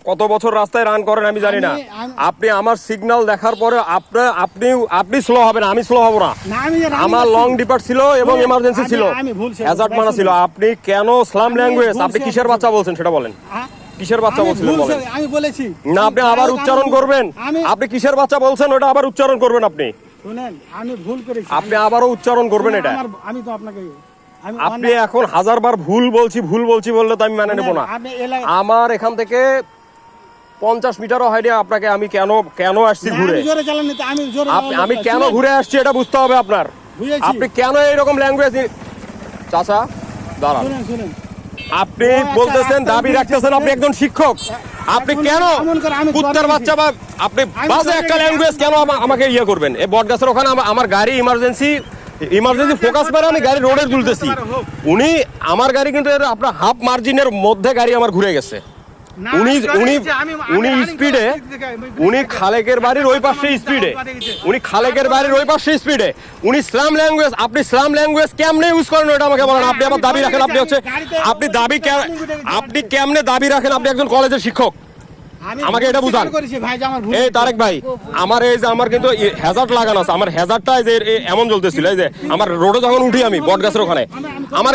কত বছর রাস্তায় রান করেন আমি জানি না। আপনি আমার সিগন্যাল দেখার পরে আপনি স্লো হবেন, আমি স্লো হব না। আমার লং ডিপার্ট ছিল এবং এমার্জেন্সি ছিল, হ্যাজার্ড মানা ছিল। আপনি কেন স্লাম ল্যাঙ্গুয়েজ? আপনি কিসের বাচ্চা বলছেন সেটা বলেন। কিসের বাচ্চা বলছিলেন বলেন? আমি বলেছি না, আপনি আবার উচ্চারণ করবেন। আপনি কিসের বাচ্চা বলছেন ওটা আবার উচ্চারণ করবেন। আপনি শুনেন, আমি ভুল করেছি, আপনি আবারও উচ্চারণ করবেন এটা। আমি তো আপনাকে আপনি এখন হাজারবার ভুল বলছি বললে তো আমি মেনে নেব না। আমার এখান থেকে 50 মিটারও হয়নি আপনাকে আমি কেন আসছি ঘুরে। আমি কেন ঘুরে আসছি এটা বুঝতে হবে আপনার। আপনি কেন এইরকম ল্যাঙ্গুয়েজ? চাচা দাঁড়ান, আপনি বলতেছেন, দাবি রাখতেছেন আপনি একজন শিক্ষক। আপনি কেন কুত্তার বাচ্চা বা আপনি বাজে একটা ল্যাঙ্গুয়েজ কেন আমাকে ইয়ে করবেন? এই বটগাছের ওখানে আমার গাড়ি ইমার্জেন্সি ফোকাস করে আমি গাড়ি রোডে তুলতেছি। উনি আমার গাড়ি কিন্তু আপনার হাফ মার্জিনের মধ্যে গাড়ি আমার ঘুরে গেছে। উনি স্পিডে, উনি খালেকের বাড়ির ওই পাশে স্পিডে, উনি স্লাম ল্যাঙ্গুয়েজ। আপনি স্লাম ল্যাঙ্গুয়েজ কেমনে ইউজ করেন ওটা আমাকে বলেন। আপনি আবার দাবি রাখেন আপনি কেমনে দাবি রাখেন আপনি একজন কলেজের শিক্ষক? আমাকে এটা বুঝান। এই তারেক ভাই, আমার কিন্তু হ্যাজার্ড লাগানো আছে। আমার হ্যাজার্ডটা এমন জ্বলতেছিল, এই যে আমার রোডে যখন উঠি আমি বটগাছের ওখানে, আমার